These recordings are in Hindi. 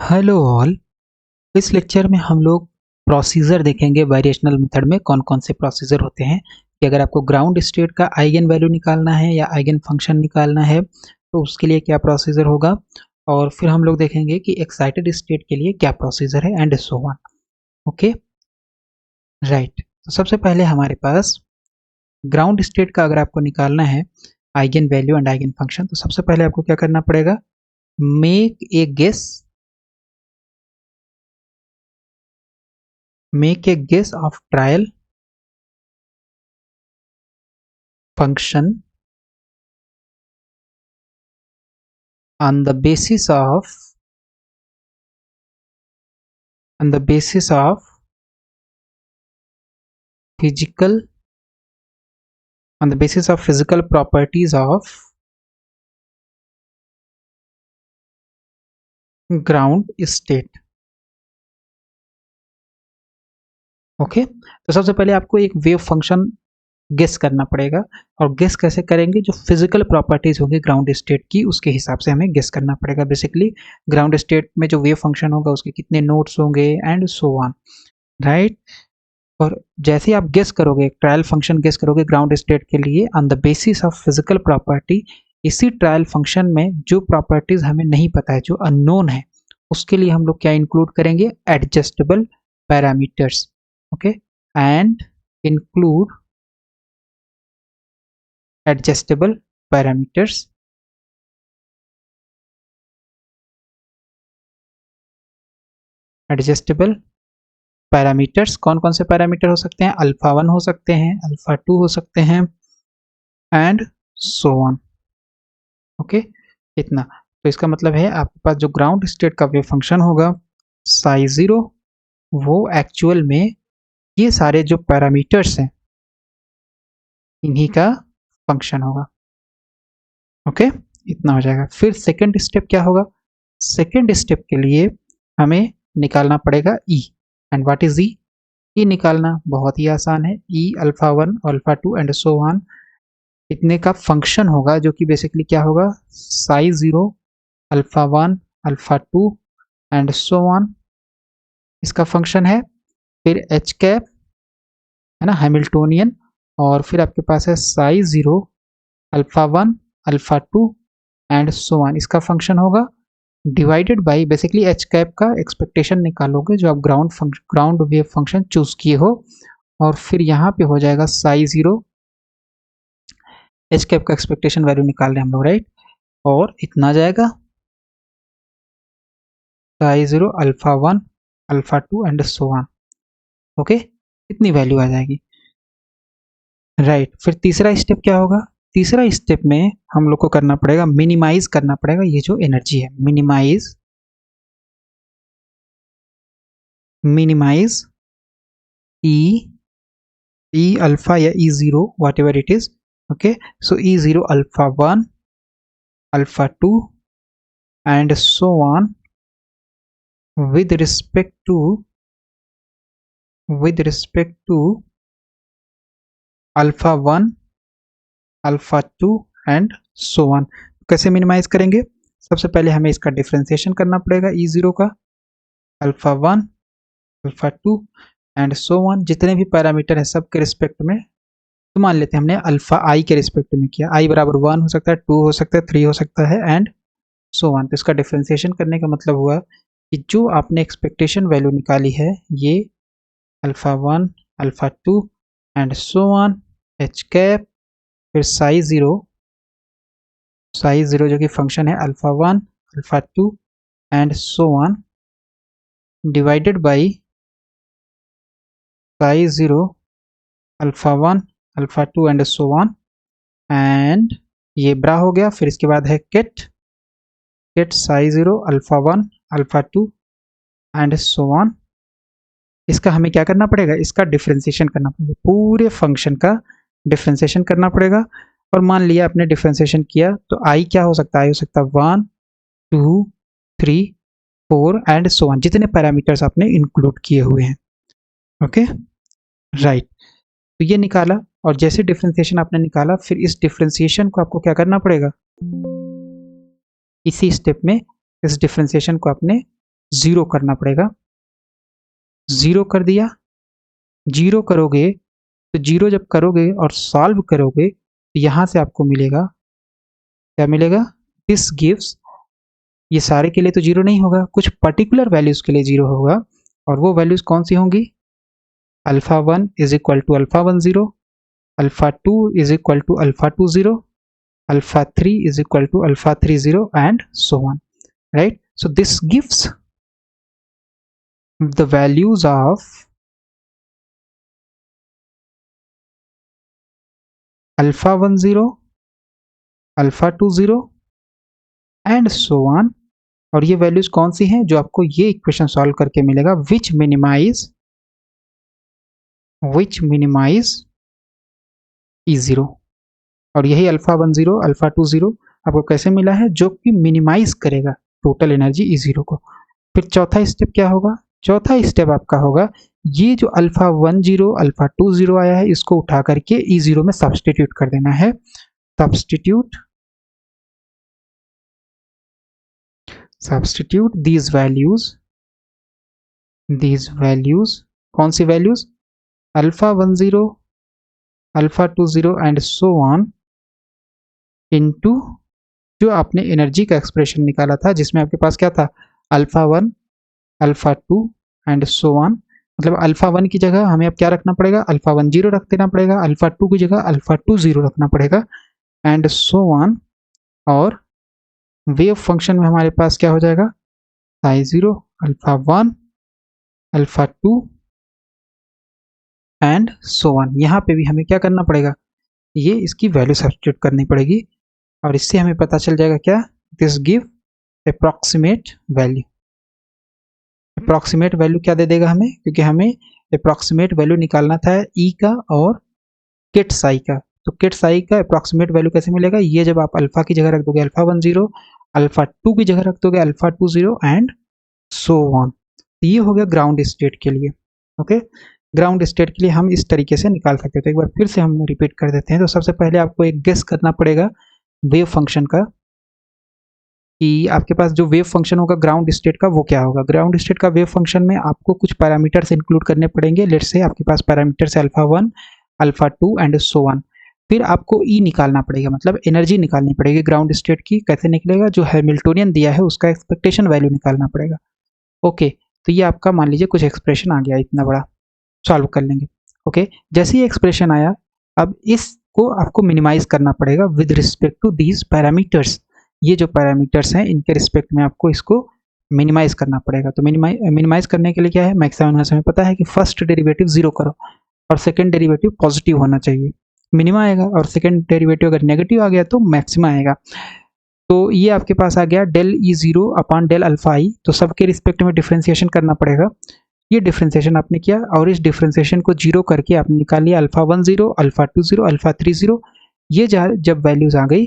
Hello all. इस लेक्चर में हम लोग प्रोसीजर देखेंगे वेरिएशनल मेथड में कौन कौन से प्रोसीजर होते हैं कि अगर आपको ग्राउंड स्टेट का आइगन वैल्यू निकालना है या आइगन फंक्शन निकालना है तो उसके लिए क्या प्रोसीजर होगा। और फिर हम लोग देखेंगे कि एक्साइटेड स्टेट के लिए क्या प्रोसीजर है and so on. Okay, right. तो सबसे पहले हमारे पास ग्राउंड स्टेट का अगर आपको निकालना है eigenvalue and eigenfunction, तो सबसे पहले आपको क्या करना पड़ेगा, make a guess, make a guess of trial function on the basis of physical physical properties of ground state। Okay, तो सबसे पहले आपको एक वेव फंक्शन गेस करना पड़ेगा। और गेस कैसे करेंगे, जो फिजिकल प्रॉपर्टीज होगी ग्राउंड स्टेट की उसके हिसाब से हमें गेस करना पड़ेगा। बेसिकली ग्राउंड स्टेट में जो वेव फंक्शन होगा उसके कितने नोड्स होंगे एंड सो ऑन, राइट। और जैसे ही आप गेस करोगे, ट्रायल फंक्शन गेस करोगे ग्राउंड स्टेट के लिए on the basis of physical property, इसी ट्रायल फंक्शन में जो प्रॉपर्टीज हमें नहीं पता है, जो अननोन है, उसके लिए हम लोग क्या इंक्लूड करेंगे, adjustable parameters. Okay, and include adjustable parameters. Adjustable parameters कौन कौन से पैरामीटर हो सकते हैं, अल्फा 1 हो सकते हैं, अल्फा 2 हो सकते हैं एंड सो ऑन। ओके, इतना। तो इसका मतलब है आपके पास जो ग्राउंड स्टेट का वेव फंक्शन होगा साई जीरो, वो एक्चुअल में ये सारे जो पैरामीटर्स हैं इन्हीं का फंक्शन होगा। ओके, इतना हो जाएगा। फिर सेकंड स्टेप क्या होगा, सेकंड स्टेप के लिए हमें निकालना पड़ेगा E. And what is E? E निकालना बहुत ही आसान है। E alpha 1 alpha 2 and so on इतने का फंक्शन होगा, जो कि बेसिकली क्या होगा, psi zero alpha 1 alpha 2 and so on, इसका फंक्शन है। फिर एच कैप है ना, हैमिल्टोनियन। और फिर आपके पास है Sai zero alpha 1 alpha 2 and so on, इसका फंक्शन होगा divided by basically H cap का एक्सपेक्टेशन निकालोगे जो आप ग्राउंड वेव फंक्शन चूज किए हो। और फिर यहाँ पे हो जाएगा साई जीरो, एच कैप का एक्सपेक्टेशन वैल्यू निकाल रहे हैं हम लोग, राइट। और इतना जाएगा Sai zero alpha 1 alpha 2 and so on. Okay, इतनी वैल्यू आ जाएगी, राइट। फिर तीसरा स्टेप क्या होगा, तीसरा स्टेप में हम लोग को करना पड़ेगा, मिनिमाइज करना पड़ेगा ये जो एनर्जी है, मिनिमाइज ई अल्फा या E zero whatever it is. Okay, so E zero alpha 1 alpha 2 and so on with respect to alpha 1 alpha 2 and so on. कैसे मिनिमाइज करेंगे, सबसे पहले हमें इसका डिफ्रेंसिएशन करना पड़ेगा ई जीरो का, alpha 1 alpha 2 and so on, जितने भी पैरामीटर है सब के रिस्पेक्ट में। तो मान लेते हैं हमने अल्फा आई के रिस्पेक्ट में किया, आई बराबर 1 हो सकता है, 2 हो सकता है, 3 हो सकता है एंड सो ऑन। तो इसका डिफ्रेंसिएशन करने का मतलब हुआ कि जो आपने एक्सपेक्टेशन वैल्यू निकाली है ये alpha 1 alpha 2 and so on H cap, फिर साई जीरो जो कि फंक्शन है alpha 1 alpha 2 and so on divided by psi zero alpha 1 alpha 2 and so on, and ये ब्रा हो गया। फिर इसके बाद है ket psi zero alpha 1 alpha 2 and so on. इसका हमें क्या करना पड़ेगा, इसका डिफ्रेंसिएशन करना पड़ेगा, पूरे फंक्शन का डिफ्रेंसिएशन करना पड़ेगा। और मान लिया आपने डिफ्रेंसिएशन किया तो आई क्या हो सकता है, हो सकता है 1 2 3 4 एंड सो ऑन, जितने पैरामीटर्स आपने इंक्लूड किए हुए हैं। Okay, right. तो ये निकाला, और जैसे डिफ्रेंसिएशन आपने निकाला फिर इस डिफ्रेंसिएशन को आपको क्या करना पड़ेगा, इसी स्टेप में इस डिफ्रेंसिएशन को आपने 0 करना पड़ेगा। 0 कर दिया, 0 करोगे तो 0 जब करोगे और सॉल्व करोगे तो यहाँ से आपको मिलेगा, क्या मिलेगा, दिस गिव्स, ये सारे के लिए तो 0 नहीं होगा, कुछ पर्टिकुलर वैल्यूज के लिए 0 होगा, और वो वैल्यूज कौन सी होंगी, alpha 1 is equal to alpha 1 0, alpha 2 is equal to alpha 2 0, alpha 3 is equal to alpha 3 0 and so on, right? So this gives the values of alpha 1 0, alpha 2 0 and so on. और ये वैल्यूज कौन सी हैं जो आपको ये इक्वेशन सॉल्व करके मिलेगा, which minimize E0, और यही अल्फा 1 0 अल्फा 2 0 आपको कैसे मिला है, जो कि मिनिमाइज करेगा टोटल एनर्जी E0 को। फिर चौथा स्टेप क्या होगा, चौथा स्टेप आपका होगा ये जो अल्फा 1 0 अल्फा 2 0 आया है इसको उठा करके E0 में सब्सटीट्यूट कर देना है। सब्सटीट्यूट these values, कौन सी values, alpha 1 0 alpha 2 0 and so on into जो आपने एनर्जी का एक्सप्रेशन निकाला था जिसमें आपके पास क्या था, alpha 1 alpha 2 and so on, मतलब अल्फा 1 की जगह हमें अब क्या रखना पड़ेगा, अल्फा 1 0 रख देना पड़ेगा, अल्फा 2 की जगह अल्फा 2 0 रखना पड़ेगा एंड सो ऑन। और वेव फंक्शन में हमारे पास क्या हो जाएगा, Sai 0 alpha 1 alpha 2 and so on. यहाँ पे भी हमें क्या करना पड़ेगा, ये इसकी वैल्यू सब्स्टिट्यूट करनी पड़ेगी और इससे हमें पता चल जाएगा क्या, this give approximate value. Approximate value क्या दे देगा हमें, क्योंकि हमें अप्रॉक्सीमेट वैल्यू निकालना था ई का और किट साई का, तो किट साई का अप्रॉक्सीमेट वैल्यू कैसे मिलेगा, ये जब आप अल्फा की जगह रख दोगे अल्फा 1 0, अल्फा 2 की जगह रख दोगे अल्फा 2 0 एंड सो ऑन। ये हो गया ग्राउंड स्टेट के लिए। ओके, ग्राउंड स्टेट के लिए हम इस तरीके से निकाल सकते हैं। तो एक बार फिर से हम रिपीट कर देते हैं। तो सबसे पहले आपको एक गेस करना पड़ेगा वेव फंक्शन का, कि आपके पास जो वेव फंक्शन होगा ग्राउंड स्टेट का वो क्या होगा। ग्राउंड स्टेट का वेव फंक्शन में आपको कुछ पैरामीटर्स इंक्लूड करने पड़ेंगे। लेट्स से आपके पास पैरामीटर्स है alpha 1 alpha 2 and so on. फिर आपको ई निकालना पड़ेगा, मतलब एनर्जी निकालनी पड़ेगी ग्राउंड स्टेट की। कैसे निकलेगा, जो हैमिल्टोनियन दिया है उसका एक्सपेक्टेशन वैल्यू निकालना पड़ेगा। ओके, तो ये आपका मान लीजिए कुछ एक्सप्रेशन आ गया, इतना बड़ा सॉल्व कर लेंगे। ओके, जैसे ही एक्सप्रेशन आया अब इसको आपको मिनिमाइज करना पड़ेगा with respect to these parameters. ये जो पैरामीटर्स हैं इनके रिस्पेक्ट में आपको इसको मिनिमाइज करना पड़ेगा। तो मिनिमाइज करने के लिए क्या है, मैक्सिमम में हमें पता है कि फर्स्ट डेरिवेटिव 0 करो और सेकंड डेरिवेटिव पॉजिटिव होना चाहिए, मिनिमा आएगा, और सेकंड डेरिवेटिव अगर नेगेटिव आ गया तो मैक्सिमा आएगा। तो ये आपके पास आ गया del E 0 upon del alpha i. तो सबके रिस्पेक्ट में डिफ्रेंसिएशन करना पड़ेगा। ये डिफ्रेंसिएशन आपने किया और इस डिफ्रेंसिएशन को 0 करके आपने निकाल लिया अल्फा 1 0 अल्फा 2 0 अल्फा 3 0। ये जब वैल्यूज आ गई,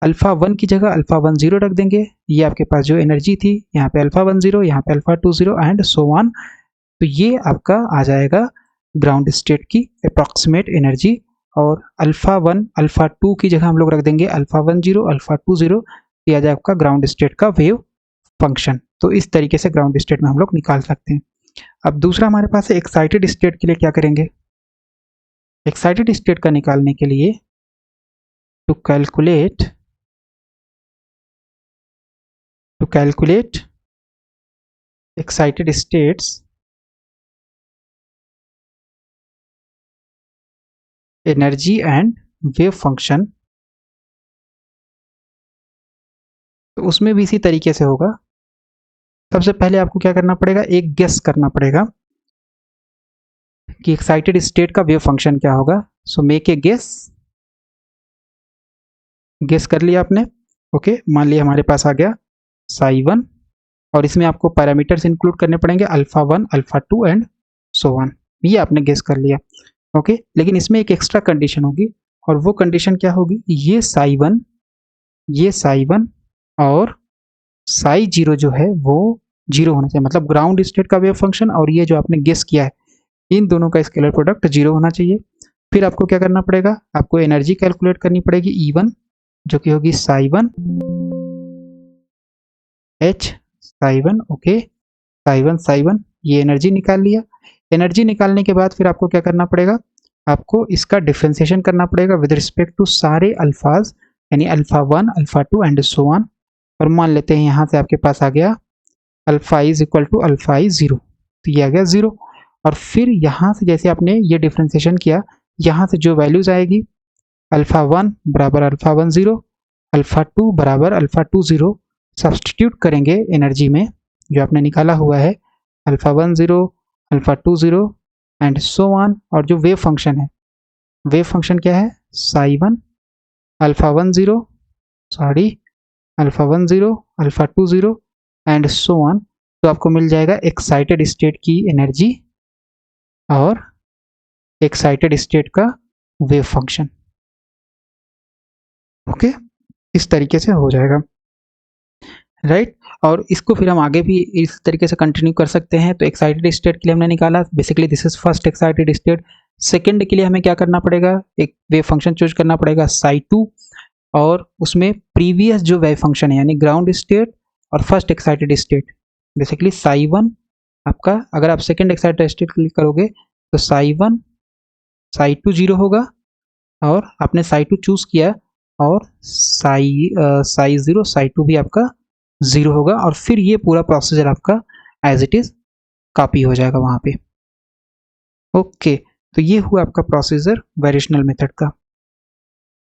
अल्फा 1 की जगह अल्फा 1 0 रख देंगे। ये आपके पास जो एनर्जी थी, यहाँ पे अल्फा 1 0, यहाँ पे अल्फा 2 0 एंड सो ऑन। तो ये आपका आ जाएगा ग्राउंड स्टेट की अप्रॉक्सीमेट एनर्जी। और अल्फा 1 अल्फा 2 की जगह हम लोग रख देंगे अल्फा 1 0 अल्फा 2 0। ये आ जाएगा आपका ग्राउंड स्टेट का वेव फंक्शन। तो इस तरीके से ग्राउंड स्टेट में हम लोग निकाल सकते हैं। अब दूसरा हमारे पास है एक्साइटेड स्टेट के लिए क्या करेंगे। एक्साइटेड स्टेट का निकालने के लिए to calculate excited states energy and wave function, तो उसमें भी इसी तरीके से होगा। सबसे पहले आपको क्या करना पड़ेगा, एक गेस करना पड़ेगा कि एक्साइटेड स्टेट का वेव फंक्शन क्या होगा। सो मेक ए गेस कर लिया आपने। ओके, मान लिया हमारे पास आ गया साई 1 और इसमें आपको पैरामीटर्स इंक्लूड करने पड़ेंगे alpha 1 alpha 2 and so on. ये आपने गेस कर लिया। ओके, लेकिन इसमें एक एक्स्ट्रा कंडीशन होगी और वो कंडीशन क्या होगी, ये साई 1 और साई 0 जो है वो 0 होना चाहिए, मतलब ग्राउंड स्टेट का वेव फंक्शन और ये जो आपने गेस किया है इन दोनों का स्केलर प्रोडक्ट 0 होना चाहिए। फिर आपको क्या करना पड़ेगा, आपको एनर्जी कैलकुलेट करनी पड़ेगी E1 जो कि होगी Sai 1 H Sai 1। Okay, psi1 ये एनर्जी निकाल लिया। एनर्जी निकालने के बाद फिर आपको क्या करना पड़ेगा, आपको इसका डिफ्रेंसिएशन करना पड़ेगा विद रिस्पेक्ट टू सारे अल्फाज, यानी alpha 1, alpha 2 and so on. और मान लेते हैं यहाँ से आपके पास आ गया alpha is equal to alpha E 0, तो ये आ गया 0। और फिर यहाँ से जैसे आपने ये डिफ्रेंसिएशन किया, यहाँ से जो वैल्यूज आएगी अल्फा 1 बराबर अल्फा 1 0, अल्फा 2 बराबर अल्फा 2 0, सब्सटीट्यूट करेंगे एनर्जी में जो आपने निकाला हुआ है alpha 1 0, alpha 2 0 and so on. और जो वेव फंक्शन है, वेव फंक्शन क्या है, psi1 alpha 1 0 sorry alpha 1 0 alpha 2 0 and so on. तो आपको मिल जाएगा एक्साइटेड स्टेट की एनर्जी और एक्साइटेड स्टेट का वेव फंक्शन। ओके, इस तरीके से हो जाएगा, राइट। और इसको फिर हम आगे भी इस तरीके से कंटिन्यू कर सकते हैं। तो एक्साइटेड स्टेट के लिए हमने निकाला, basically this is first excited state. Second के लिए हमें क्या करना पड़ेगा, एक वेव फंक्शन चूज करना पड़ेगा psi2, और उसमें प्रीवियस जो वेव फंक्शन है यानी ग्राउंड स्टेट और first excited state, basically psi1 आपका, अगर आप सेकंड एक्साइटेड स्टेट क्लिक करोगे तो psi1 psi2 0 होगा, और आपने psi2 चूज किया और psi0 psi2 भी आपका 0 होगा। और फिर ये पूरा प्रोसीजर आपका एज इट इज कॉपी हो जाएगा वहां पे। ओके, तो ये हुआ आपका प्रोसीजर वेरिएशनल मेथड का।